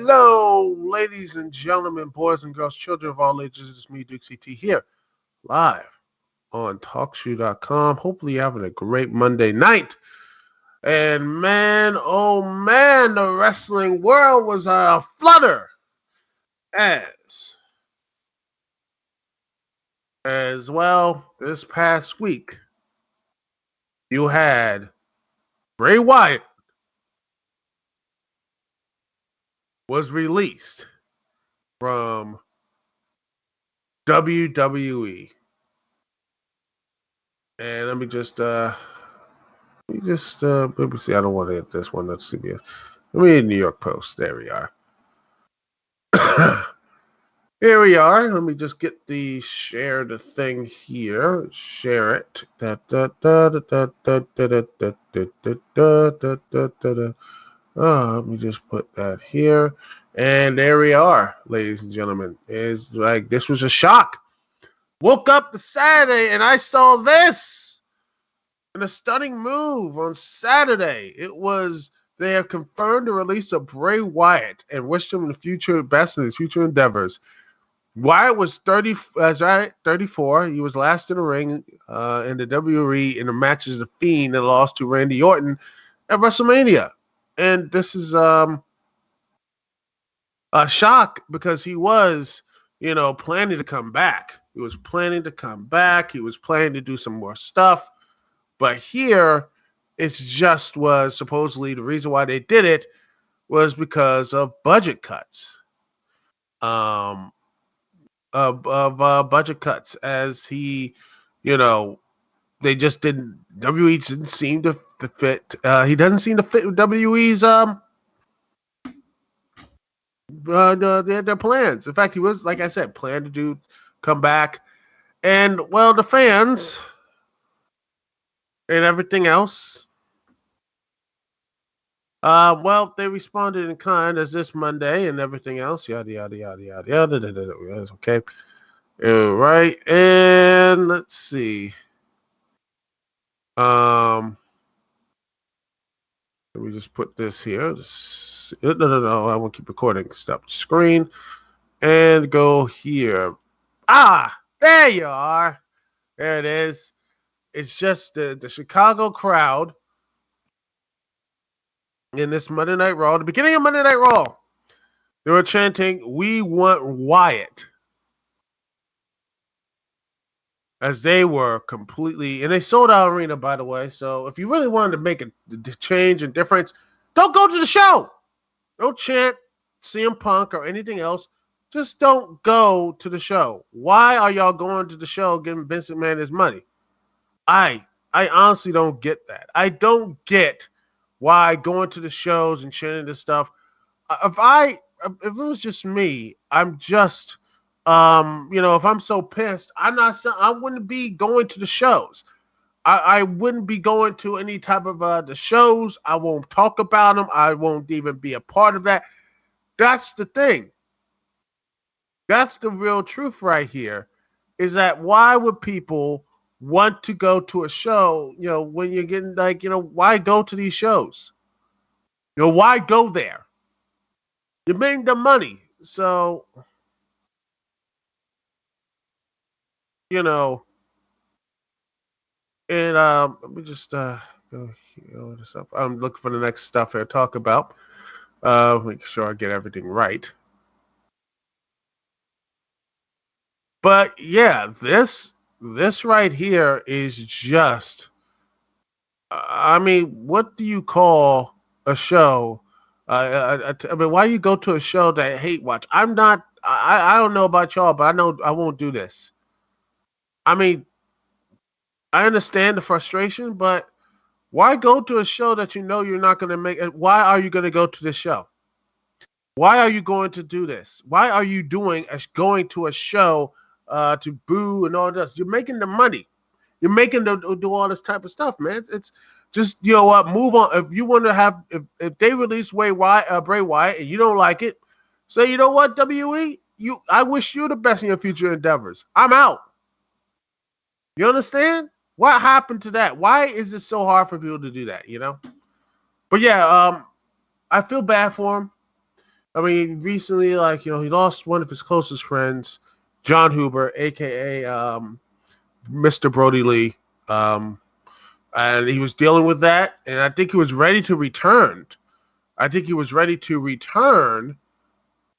Hello, ladies and gentlemen, boys and girls, children of all ages. It's me, Dukect, here, live on TalkShoe.com. Hopefully, you're having a great Monday night. And man, oh man, the wrestling world was a flutter as well. This past week, you had Bray Wyatt was released from WWE. And let me see. I don't want to hit this one. Let's see. Let me hit New York Post. There we are. Here we are. Let me just get share the thing here. Share it. Let me just put that here. And there we are, ladies and gentlemen. It's like this was a shock. Woke up the Saturday and I saw this. And a stunning move on Saturday. They have confirmed the release of Bray Wyatt and wished him the best in his future endeavors. Wyatt was 34. He was last in the ring in the WWE in the matches of The Fiend and lost to Randy Orton at WrestleMania. And this is a shock because he was, planning to come back. He was planning to come back. He was planning to do some more stuff. But here, it's just was supposedly the reason why they did it was because of budget cuts. Budget cuts as he, they just didn't. WWE didn't seem to fit. He doesn't seem to fit with WWE's their plans. In fact, he was, like I said, planned to come back, and well, the fans and everything else. They responded in kind as this Monday and everything else. Yada yada yada yada yada. That's okay. All right, and let's see. Let me just put this here. No. I won't keep recording. Stop the screen and go here. There you are. There it is. It's just the Chicago crowd in this Monday Night Raw. The beginning of Monday Night Raw, they were chanting, "We want Wyatt." As they were completely, and they sold out arena, by the way. So if you really wanted to make a change and difference, don't go to the show. Don't chant CM Punk or anything else. Just don't go to the show. Why are y'all going to the show giving Vince McMahon his money? I honestly don't get that. I don't get why going to the shows and chanting this stuff. If it was just me, I'm just, if I'm so pissed, I wouldn't be going to the shows. I wouldn't be going to any type of the shows. I won't talk about them. I won't even be a part of that. That's the thing. That's the real truth right here, is that why would people want to go to a show, when you're getting why go to these shows? Why go there? You're making the money. So, and let me just go here. This up. I'm looking for the next stuff here to talk about. Make sure I get everything right. But yeah, this right here is just. I mean, what do you call a show? I mean, why you go to a show that I hate watch? I'm not. I don't know about y'all, but I know I won't do this. I mean, I understand the frustration, but why go to a show that you know you're not going to make? Why are you going to go to this show? Why are you going to do this? Why are you going to a show to boo and all this? You're making the money. You're making them do all this type of stuff, man. It's just, move on. If you want to have, if they release Bray Wyatt and you don't like it, say, you know what, WWE, I wish you the best in your future endeavors. I'm out. You understand? What happened to that? Why is it so hard for people to do that, But yeah, I feel bad for him. I mean, recently, like, he lost one of his closest friends, John Huber, aka Mr. Brody Lee, and he was dealing with that, and I think he was ready to return.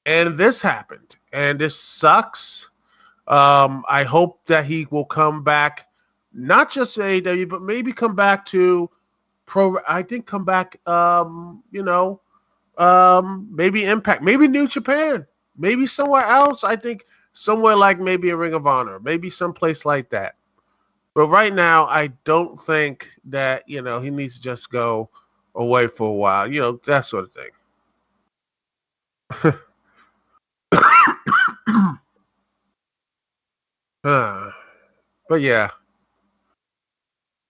And this happened, and this sucks. I hope that he will come back, not just to AEW, but maybe come back to pro. I think come back, maybe Impact, maybe New Japan, maybe somewhere else. I think somewhere like maybe a Ring of Honor, maybe someplace like that. But right now, I don't think that he needs to just go away for a while. That sort of thing. But yeah.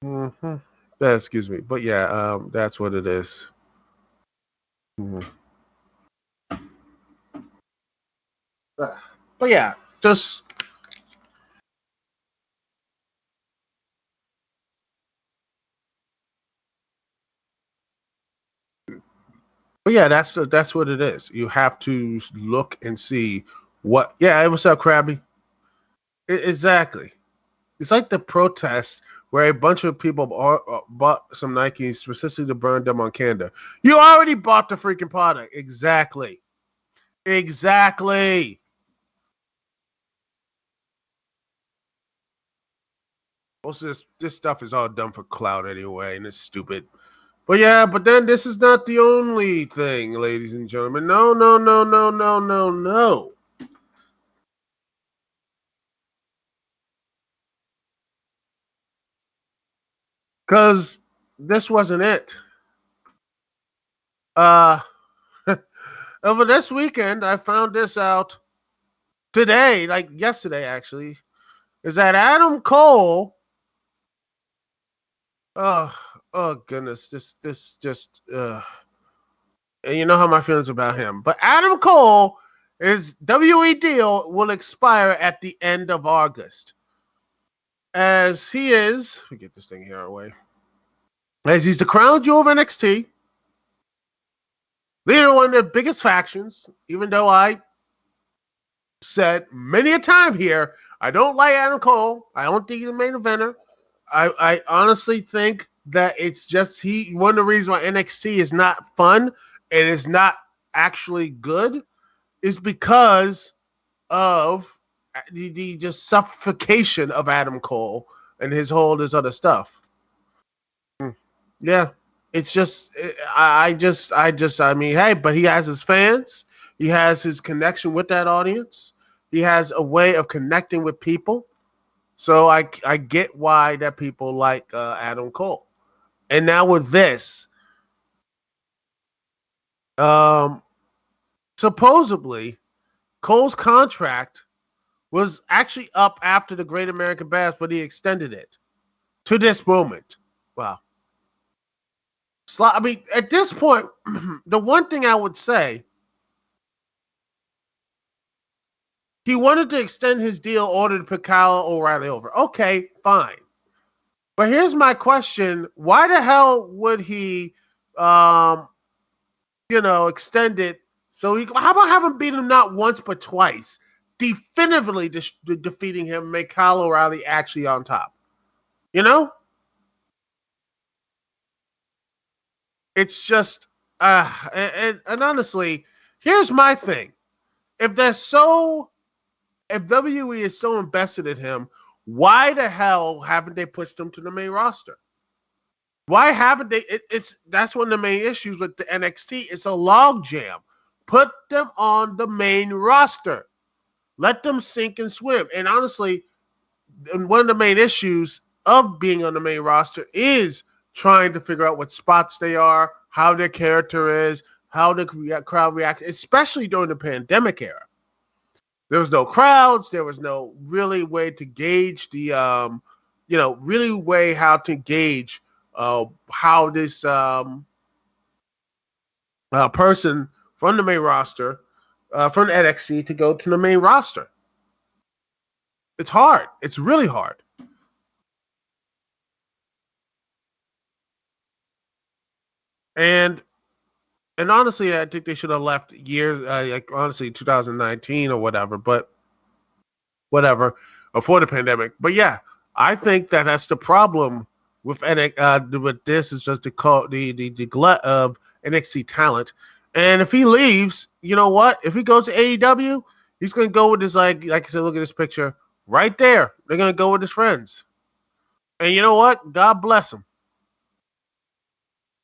Mm-hmm. Excuse me. But yeah, that's what it is. Mhm. But yeah, just but yeah, that's what it is. You have to look and see what. Yeah, what's up, Krabby? Exactly. It's like the protest where a bunch of people bought some Nikes specifically to burn them on Canada. You already bought the freaking product. Exactly. Exactly. Most of this stuff is all done for clout anyway, and it's stupid. But yeah, but then this is not the only thing, ladies and gentlemen. No, no, no, no, no, no, no. Because this wasn't it. Uh, over this weekend, I found this out today, like yesterday actually, is that Adam Cole. Oh, oh goodness, this just. And you know how my feelings about him. But Adam Cole, his WE deal will expire at the end of August. As he is, we get this thing here our way. As he's the crown jewel of NXT, leader of one of the biggest factions, even though I said many a time here, I don't like Adam Cole. I don't think he's a main eventer. I honestly think that it's just one of the reasons why NXT is not fun and is not actually good is because of the just suffocation of Adam Cole and all this other stuff. Yeah, it's just I mean, hey, but he has his fans. He has his connection with that audience. He has a way of connecting with people. So I get why that people like Adam Cole. And now with this, um, supposedly Cole's contract was actually up after the Great American Bash, but he extended it to this moment. Wow. I mean, at this point, the one thing I would say, he wanted to extend his deal, ordered to put Kyle O'Reilly over. Okay, fine. But here's my question: why the hell would he, um, extend it? So how about have him beat him not once but twice, definitively defeating him, make Kyle O'Reilly actually on top? You know, it's just, and honestly, here's my thing: if they're so if WWE is so invested in him, why the hell haven't they pushed him to the main roster? Why haven't they? That's one of the main issues with the NXT. It's a log jam. Put them on the main roster. Let them sink and swim. And honestly, one of the main issues of being on the main roster is trying to figure out what spots they are, how their character is, how the crowd reacts, especially during the pandemic era. There was no crowds. There was no really way to gauge really way how to gauge how this person from the main roster, from NXT to go to the main roster. It's hard. It's really hard. And And honestly, I think they should have left years, like honestly, 2019 or whatever. But whatever, before the pandemic. But yeah, I think that that's the problem with with this is just the glut of NXT talent. And if he leaves, you know what? If he goes to AEW, he's gonna go with his like I said, look at this picture right there. They're gonna go with his friends. And you know what? God bless him.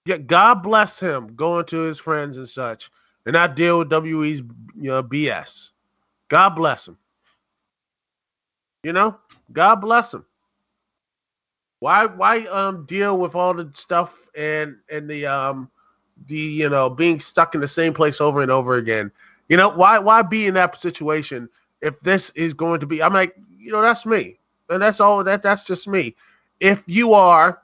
Yeah, God bless him going to his friends and such, and not deal with WWE's BS. God bless him. You know, God bless him. Why deal with all the stuff and the being stuck in the same place over and over again? Why be in that situation if this is going to be? I'm like, that's me, and that's all that's just me. If you are,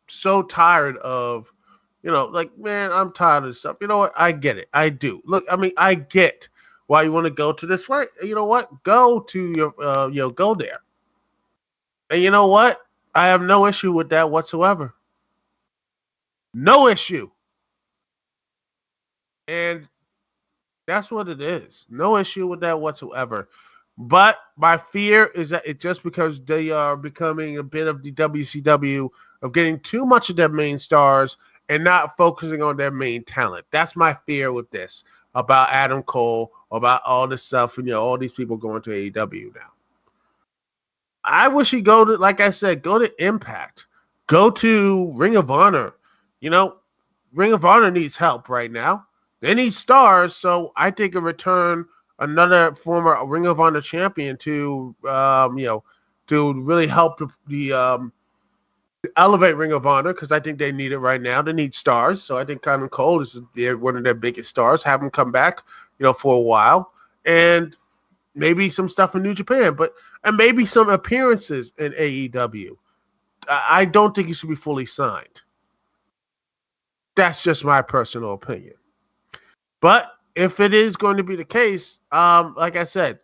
so tired of, like, man, I'm tired of this stuff. You know what? I get it. I do. Look, I mean, I get why you want to go to this. Right? You know what? Go to your, go there. And you know what? I have no issue with that whatsoever. No issue. And that's what it is. No issue with that whatsoever. But my fear is that it just because they are becoming a bit of the WCW of getting too much of their main stars and not focusing on their main talent. That's my fear with this about Adam Cole, about all this stuff, and all these people going to AEW now. I wish he'd go to, like I said, go to Impact, go to Ring of Honor. You know, Ring of Honor needs help right now. They need stars, so I think a return another former Ring of Honor champion to really help the elevate Ring of Honor, because I think they need it right now. They need stars, so I think Adam Cole is one of their biggest stars. Have him come back, for a while, and maybe some stuff in New Japan, and maybe some appearances in AEW. I don't think he should be fully signed. That's just my personal opinion. But if it is going to be the case, like I said,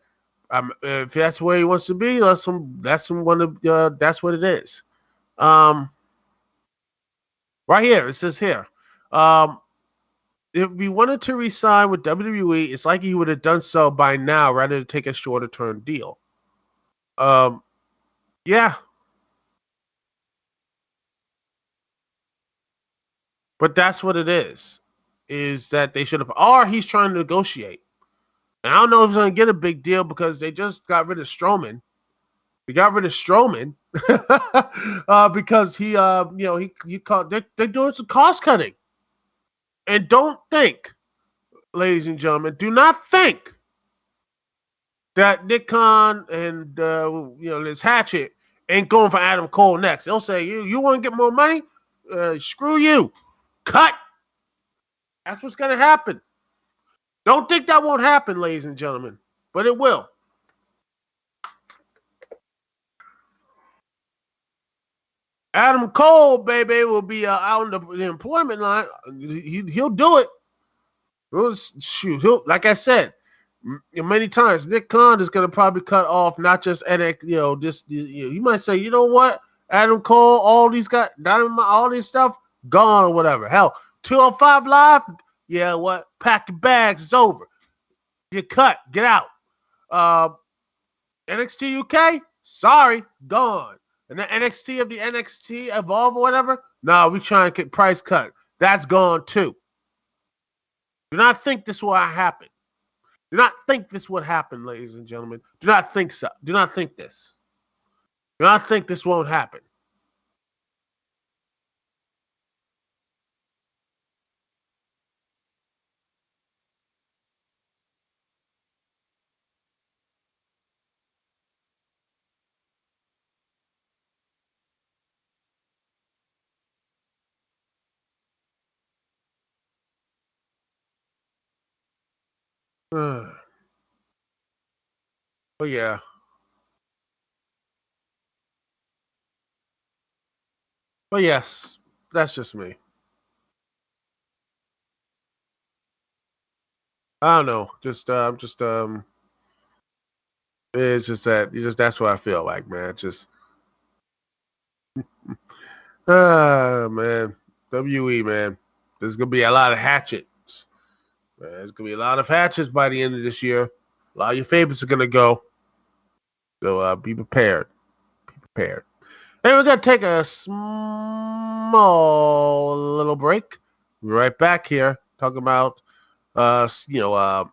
if that's where he wants to be, that's what it is. Right here, it says here. If he wanted to resign with WWE, it's like he would have done so by now rather than take a shorter term deal. Yeah, but that's what it is that they should have, or he's trying to negotiate. And I don't know if he's going to get a big deal because they just got rid of Strowman. They got rid of Strowman because they're doing some cost cutting. And don't think, ladies and gentlemen, do not think that Nick Khan and Liz Hatchet ain't going for Adam Cole next. They'll say, you want to get more money? Screw you. Cut. That's what's going to happen. Don't think that won't happen, ladies and gentlemen, but it will. Adam Cole, baby, will be out on the employment line. He'll do it. Like I said many times, Nick Khan is going to probably cut off not just NXT, you might say, you know what, Adam Cole, all these guys, Dynamite, all this stuff, gone or whatever. Hell, 205 Live, yeah, what? Pack your bags, it's over. You cut, get out. NXT UK, sorry, gone. And the NXT of the NXT Evolve or whatever, no, we trying to get price cut. That's gone too. Do not think this will happen. Do not think this would happen, ladies and gentlemen. Do not think so. Do not think this. Do not think this won't happen. But yeah. But yes, that's just me. I don't know. It's just that's what I feel like, man. Ah, man. WE, man. There's going to be a lot of hatchets. Man, there's going to be a lot of hatchets by the end of this year. A lot of your favorites are going to go. So be prepared. Be prepared. And we're going to take a small little break. We're right back here talking about, Scarlett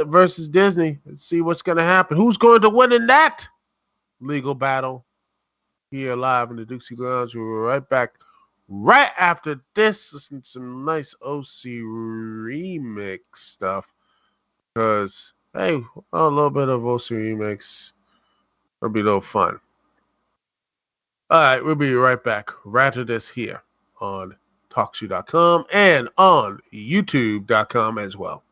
versus Disney. Let's see what's going to happen. Who's going to win in that legal battle? Here live in the Dukect Lounge. We're right back right after this. Listen to some nice OC remix stuff. Because, hey, a little bit of OC remix. It'll be a little fun. All right, we'll be right back right after this here on TalkShoe.com and on YouTube.com as well.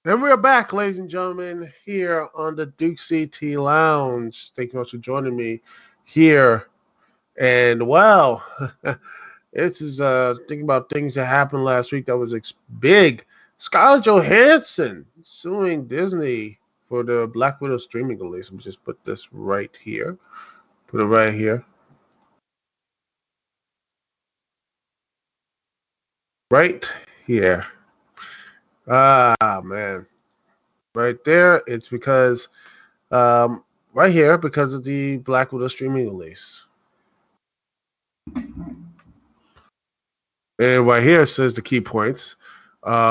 And we're back, ladies and gentlemen, here on the Dukect Lounge. Thank you much for joining me here. And wow, this is thinking about things that happened last week that was big. Scarlett Johansson suing Disney for the Black Widow streaming release. Let me just put this right here. Put it right here. Right here. Ah, man. Right there. It's because, right here, because of the Black Widow streaming release. And right here it says the key points.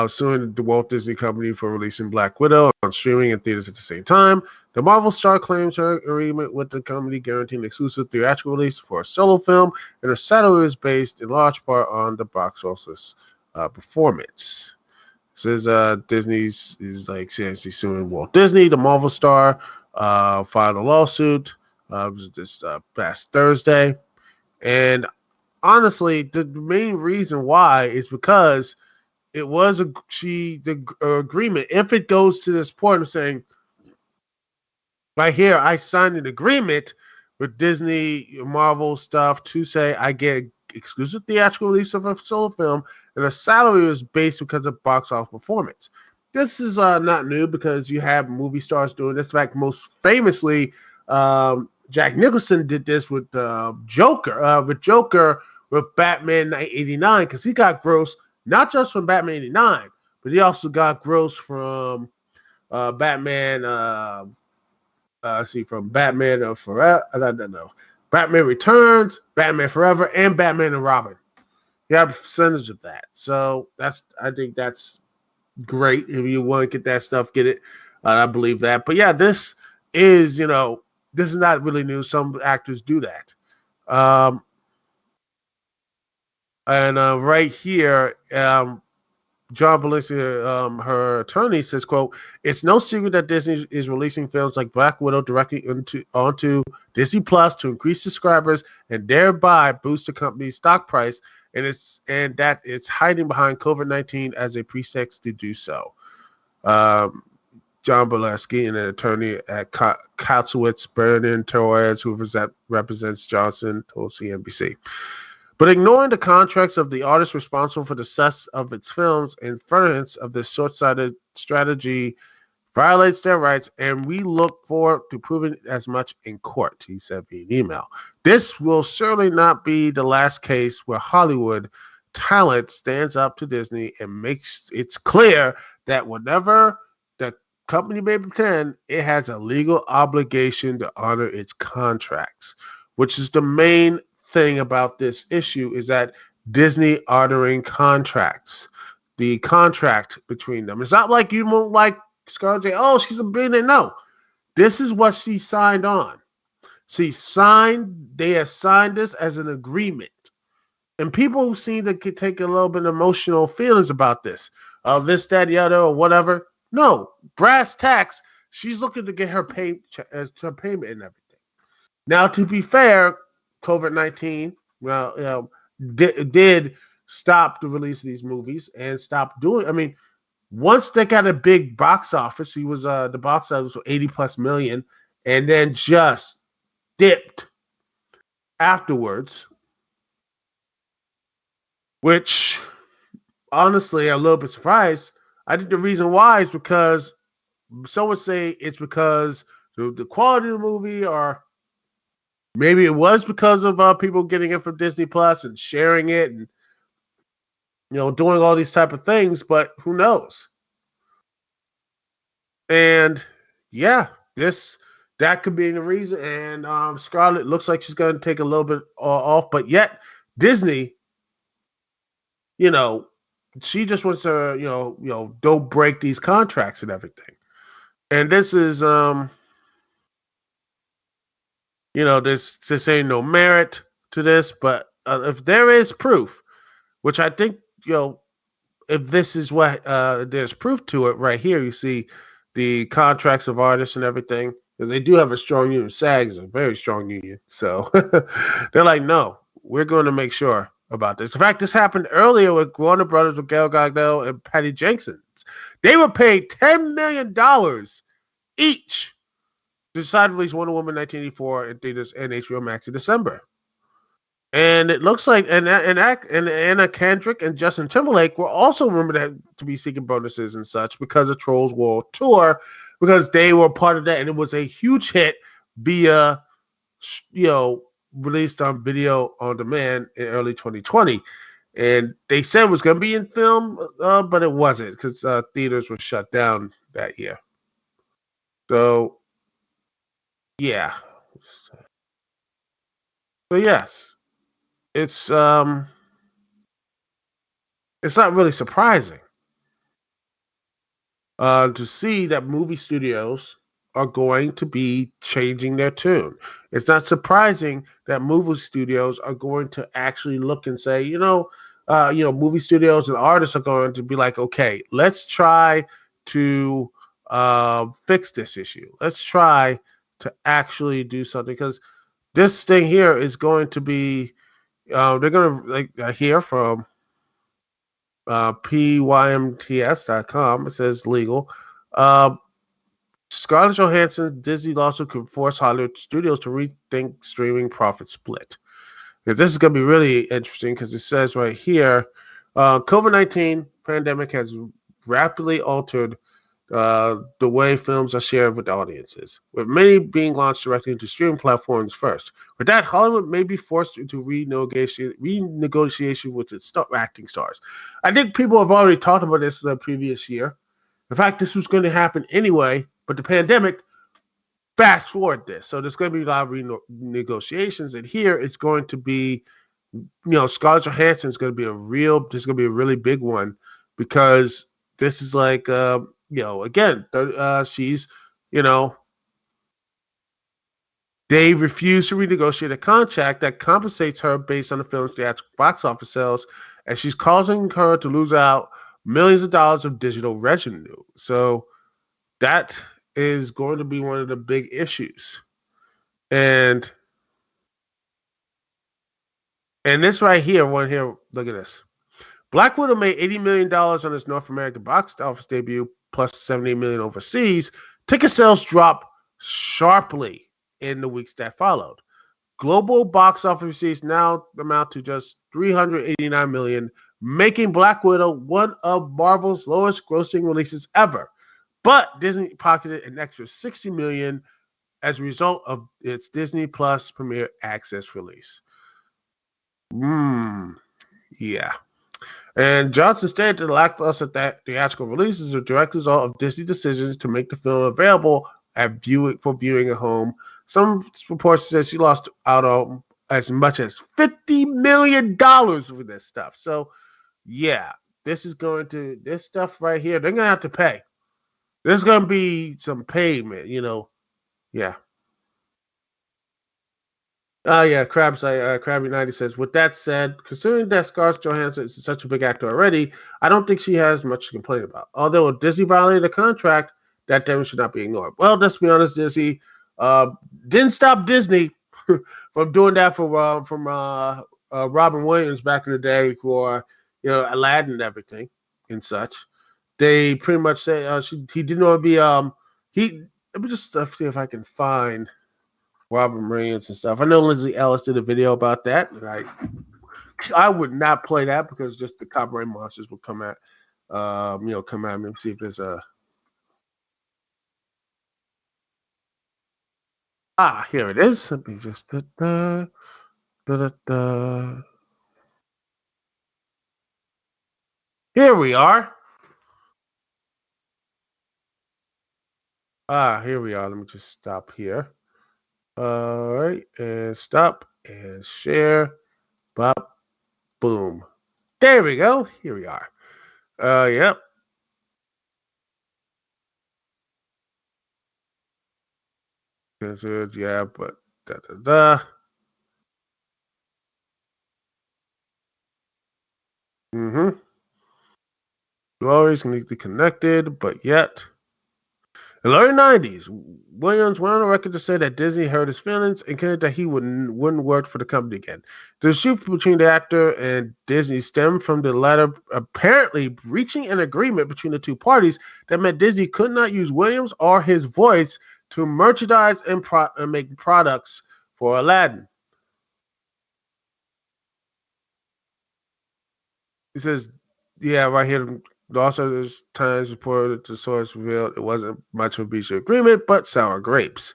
suing the Walt Disney Company for releasing Black Widow on streaming and theaters at the same time. The Marvel star claims her agreement with the company guaranteeing exclusive theatrical release for a solo film, and her salary is based in large part on the box office performance. Says Disney's is like seriously suing Walt Disney. The Marvel star filed a lawsuit this past Thursday, and honestly, the main reason why is because it was the agreement. If it goes to this point of saying, right here, I signed an agreement with Disney Marvel stuff to say I get exclusive theatrical release of a solo film, and the salary is based because of box office performance. This is not new because you have movie stars doing this. In fact, most famously, Jack Nicholson did this with Joker. With Batman 89 because he got gross not just from Batman 89, but he also got gross from Batman. From Batman Forever. No, Batman Returns, Batman Forever, and Batman and Robin. You have a percentage of that, so I think that's great. If you want to get that stuff, get it. I believe that. But yeah, this is this is not really new. Some actors do that. And right here, John Belushi, her attorney, says, quote, "It's no secret that Disney is releasing films like Black Widow directly onto Disney Plus to increase subscribers and thereby boost the company's stock price, and that it's hiding behind COVID-19 as a pretext to do so." John Belushi, an attorney at Katzowitz, Brennan Torres, who represents Johnson, told CNBC. But ignoring the contracts of the artist responsible for the success of its films and furtherance of this short-sighted strategy violates their rights, and we look forward to proving as much in court, he said via email. This will certainly not be the last case where Hollywood talent stands up to Disney and makes it clear that whenever the company may pretend, it has a legal obligation to honor its contracts, which is the main thing about this issue is that Disney honoring contracts, the contract between them. It's not like you won't like Scarlett Johansson. Oh, she's a billionaire. No, this is what she signed on. They have signed this as an agreement. And people seem to take a little bit of emotional feelings about this. This, that, the other, or whatever. No, brass tacks, she's looking to get her payment and everything. Now, to be fair, COVID-19, did stop the release of these movies and stop doing. I mean, once they got a big box office, the box office was 80 plus million, and then just dipped afterwards. Which, honestly, I'm a little bit surprised. I think the reason why is because some would say it's because the quality of the movie, or maybe it was because of people getting it from Disney Plus and sharing it and doing all these type of things, but who knows? And yeah, that could be the reason. And Scarlett looks like she's going to take a little bit off, but yet Disney, she just wants to don't break these contracts and everything. And this is this ain't no merit to this, but if there is proof, which I think, if this is what there's proof to it right here, you see the contracts of artists and everything. They do have a strong union. SAG is a very strong union. So they're like, no, we're going to make sure about this. In fact, this happened earlier with Warner Brothers, with Gal Gadot and Patty Jenkins. They were paid $10 million each to decide to release Wonder Woman 1984 in theaters and HBO Max in December. And it looks like and Anna Kendrick and Justin Timberlake were also rumored to be seeking bonuses and such because of Trolls World Tour, because they were part of that, and it was a huge hit via, released on video on demand in early 2020. And they said it was going to be in film, but it wasn't because theaters were shut down that year. So, yeah. So, yes. It's not really surprising. to see that movie studios are going to be changing their tune. It's not surprising that movie studios are going to actually look and say, movie studios and artists are going to be like, okay, let's try to fix this issue. Let's try to actually do something, because this thing here is going to be. They're going to, like, hear from pymts.com. It says legal. Scarlett Johansson Disney lawsuit could force Hollywood studios to rethink streaming profit split. Because this is going to be really interesting, because it says right here, COVID-19 pandemic has rapidly altered the way films are shared with audiences, with many being launched directly into streaming platforms first. With that, Hollywood may be forced into renegotiation with its acting stars. I think people have already talked about this the previous year. In fact, this was going to happen anyway, but the pandemic fast forward this. So there's going to be a lot of renegotiations, and here it's going to be, Scarlett Johansson is going to be this is going to be a really big one, because this is like, again, she's, they refuse to renegotiate a contract that compensates her based on the film's theatrical box office sales, and she's causing her to lose out millions of dollars of digital revenue. So that is going to be one of the big issues. And this right here, look at this. Black Widow made $80 million on its North American box office debut, plus $70 million overseas. Ticket sales dropped sharply in the weeks that followed. Global box office receipts now amount to just $389 million, making Black Widow one of Marvel's lowest grossing releases ever. But Disney pocketed an extra $60 million as a result of its Disney Plus Premier Access release. Yeah. And Johnson stated that the lackluster theatrical release is a direct result of Disney's decisions to make the film available for viewing at home. Some reports said she lost out on as much as $50 million for this stuff. So, yeah, this stuff right here, they're going to have to pay. There's going to be some payment, Yeah. Yeah, Crabby90 says, with that said, considering that Scarlett Johansson is such a big actor already, I don't think she has much to complain about. Although if Disney violated the contract, that damage should not be ignored. Well, let's be honest, Disney didn't stop Disney from doing that from Robin Williams back in the day for, Aladdin and everything and such. They pretty much say he didn't want to be let me just see if I can find Robin Williams and stuff. I know Lindsay Ellis did a video about that, and I would not play that because just the copyright monsters would come at me and see if there's a. Here it is. Let me just Here we are. Here we are. Let me just stop here. All right, and stop and share. Bop, boom. There we go. Here we are. Yep. Yeah, but Glory's completely connected, but yet. In the early 90s, Williams went on the record to say that Disney hurt his feelings and claimed that he wouldn't work for the company again. The dispute between the actor and Disney stemmed from the latter apparently reaching an agreement between the two parties that meant Disney could not use Williams or his voice to merchandise and make products for Aladdin. He says, yeah, right here. Also, there's times reported the source revealed it wasn't much of a mutual agreement, but sour grapes.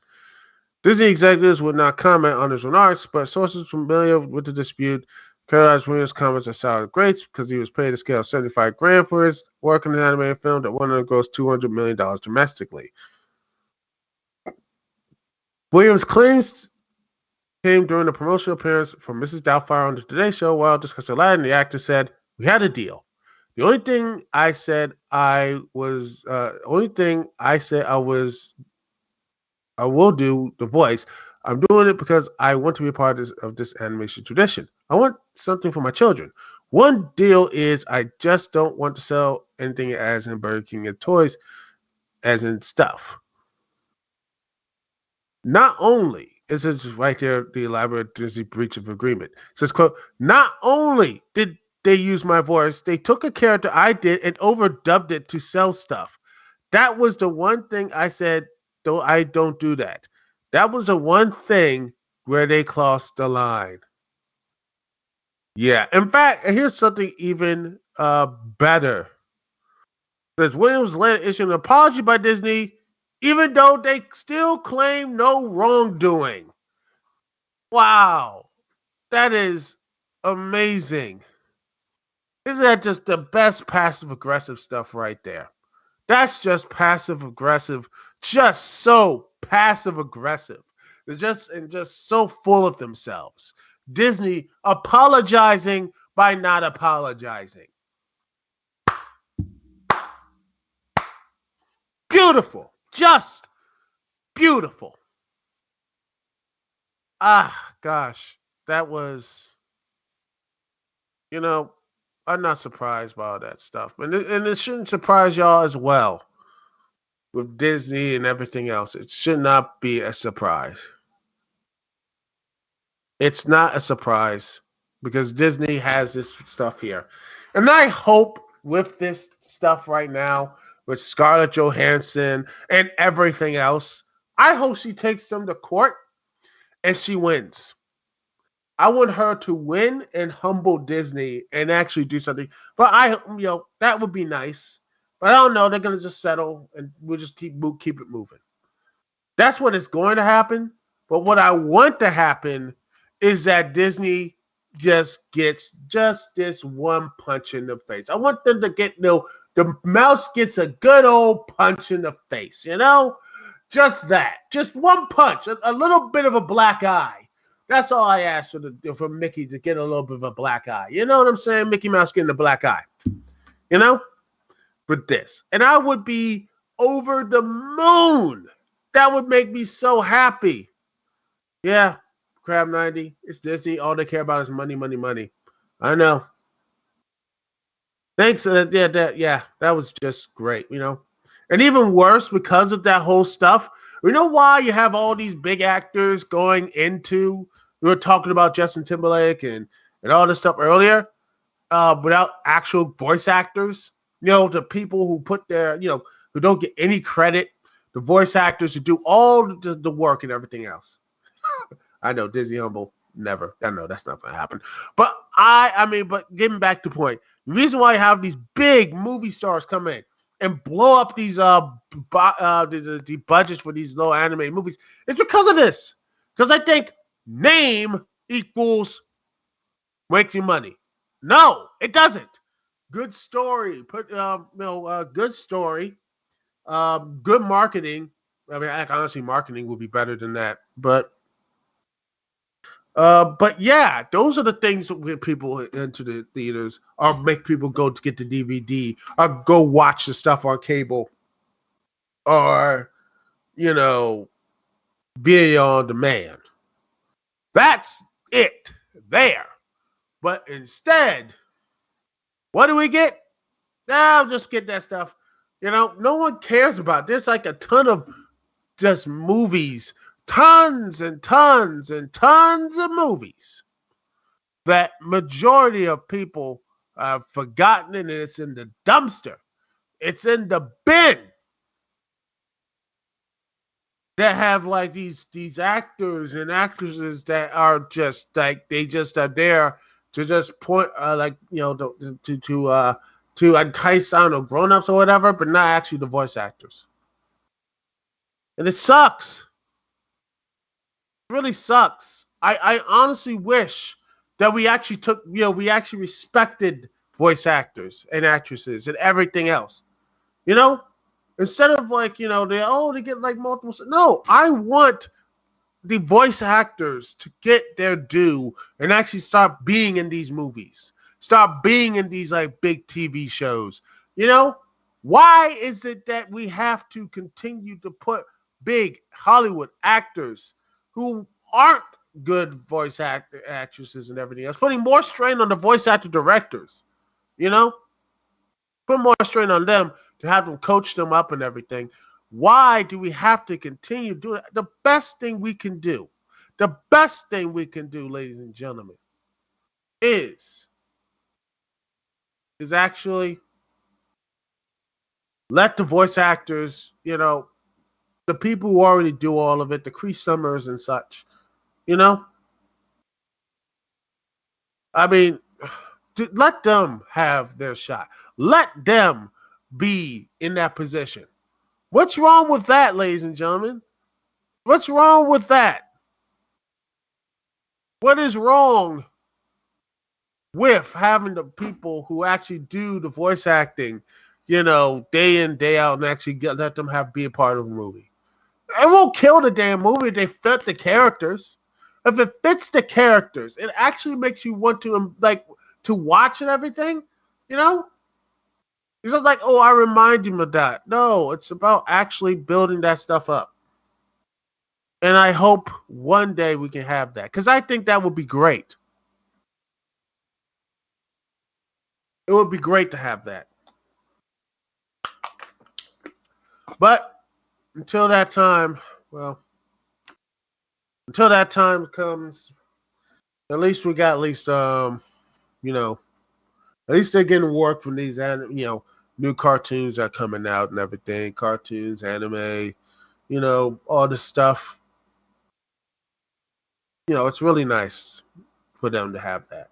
Disney executives would not comment on his remarks, but sources familiar with the dispute characterized Williams' comments as sour grapes because he was paid a scale of $75,000 for his work in the animated film that won and grossed $200 million domestically. Williams' claims came during a promotional appearance from Mrs. Doubtfire on the Today Show while discussing Aladdin. The actor said, "We had a deal. The only thing I said I was, only thing I said I will do the voice. I'm doing it because I want to be a part of this animation tradition. I want something for my children. One deal is I just don't want to sell anything as in Burger King and toys, as in stuff. Not only is this right there the elaborate Disney breach of agreement. It says, quote, not only did they use my voice, they took a character I did and overdubbed it to sell stuff. That was the one thing I said, though I don't do that. That was the one thing where they crossed the line. Yeah. In fact, here's something even better. Says Williams later issued an apology by Disney, even though they still claim no wrongdoing. Wow. That is amazing. Isn't that just the best passive aggressive stuff right there? That's just passive aggressive, just so passive aggressive. They're just so full of themselves. Disney apologizing by not apologizing. Beautiful. Just beautiful. Ah, gosh. That was, you know, I'm not surprised by all that stuff. And it shouldn't surprise y'all as well with Disney and everything else. It should not be a surprise. It's not a surprise because Disney has this stuff here. And I hope with this stuff right now, with Scarlett Johansson and everything else, I hope she takes them to court and she wins. I want her to win and humble Disney and actually do something. But that would be nice. But I don't know. They're gonna just settle and we'll just keep it moving. That's what is going to happen. But what I want to happen is that Disney just gets just this one punch in the face. I want them to get the mouse gets a good old punch in the face, Just that. Just one punch. A little bit of a black eye. That's all I ask for Mickey to get a little bit of a black eye. You know what I'm saying? Mickey Mouse getting a black eye. For this. And I would be over the moon. That would make me so happy. Yeah, Crab 90. It's Disney. All they care about is money, money, money. I know. Thanks. That was just great, And even worse, because of that whole stuff, you know why you have all these big actors going into, we were talking about Justin Timberlake and all this stuff earlier, without actual voice actors, the people who put their, who don't get any credit, the voice actors who do all the work and everything else. I know Disney humble, never. I know that's not going to happen. But but getting back to the point, the reason why you have these big movie stars come in and blow up these the budgets for these low animated movies is because of this. Because I think name equals making money. No, it doesn't. Good story. Good story. Good marketing. I mean, honestly, marketing would be better than that. But yeah, those are the things that get people into the theaters, or make people go to get the DVD, or go watch the stuff on cable, or video on demand. That's it there. But instead, what do we get? I'll just get that stuff. No one cares about this. Like a ton of just movies. Tons and tons and tons of movies that majority of people have forgotten, and it's in the dumpster. It's in the bin. That have like these actors and actresses that are just like they just are there to just point to entice grown-ups or whatever, but not actually the voice actors. And it sucks. It really sucks. I honestly wish that we actually we actually respected voice actors and actresses and everything else. Instead of they get like multiple. No, I want the voice actors to get their due and actually start being in these movies. Start being in these like big TV shows. You know, why is it that we have to continue to put big Hollywood actors who aren't good actresses and everything else, putting more strain on the voice actor directors, you know? Put more strain on them to have them coach them up and everything. Why do we have to continue doing it? The best thing we can do, ladies and gentlemen, is actually let the voice actors, you know, the people who already do all of it, the Cree Summers and such, you know? I mean, let them have their shot. Let them be in that position. What's wrong with that, ladies and gentlemen? What's wrong with that? What is wrong with having the people who actually do the voice acting, you know, day in, day out, and actually let them be a part of the movie? It won't kill the damn movie if they fit the characters. If it fits the characters, it actually makes you want to to watch and everything, you know? It's not like, oh, I remind him of that. No, it's about actually building that stuff up. And I hope one day we can have that, because I think that would be great. It would be great to have that. But until that time, until that time comes, at least we got you know, at least they're getting work from these, new cartoons that are coming out and everything. Cartoons, anime, you know, all this stuff. You know, it's really nice for them to have that.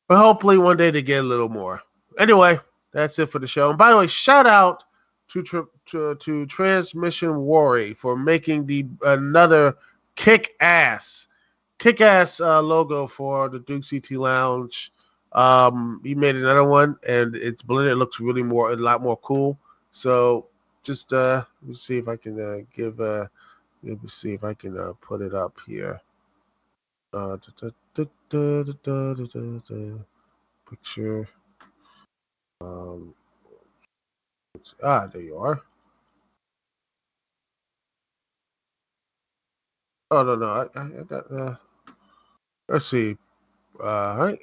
But hopefully one day they get a little more. Anyway, that's it for the show. And by the way, shout out to Transmission Worry for making another kick-ass logo for the Duke CT Lounge. He made another one, and it's blended. It looks a lot more cool. So just let me see if I can put it up here. Picture. There you are. Oh no, I got. Let's see. All right.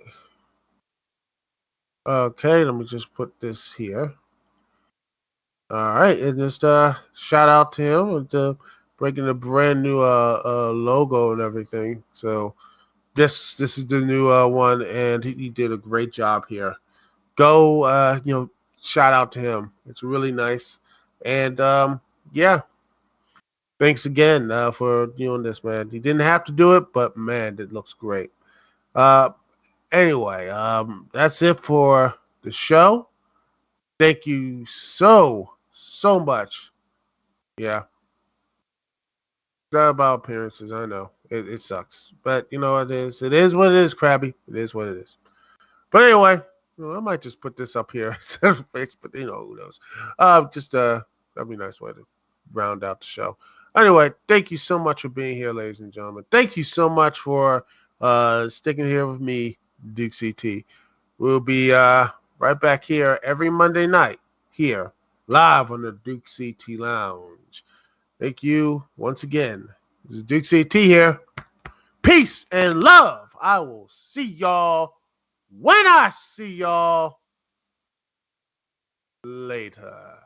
Okay, let me just put this here. All right, and just shout out to him with breaking a brand new logo and everything. So this is the new one, and he did a great job here. Go, shout out to him. It's really nice, and yeah. Thanks again for doing this, man. He didn't have to do it, but man, it looks great. Anyway, that's it for the show. Thank you so much. Yeah, it's not about appearances. I know it sucks, but you know it is. It is what it is, Krabby. It is what it is. But anyway, I might just put this up here instead of face, but you know who knows. That'd be a nice way to round out the show. Anyway, thank you so much for being here, ladies and gentlemen. Thank you so much for sticking here with me, Duke CT. We'll be right back here every Monday night here, live on the Duke CT Lounge. Thank you once again. This is Duke CT here. Peace and love. I will see y'all when I see y'all later.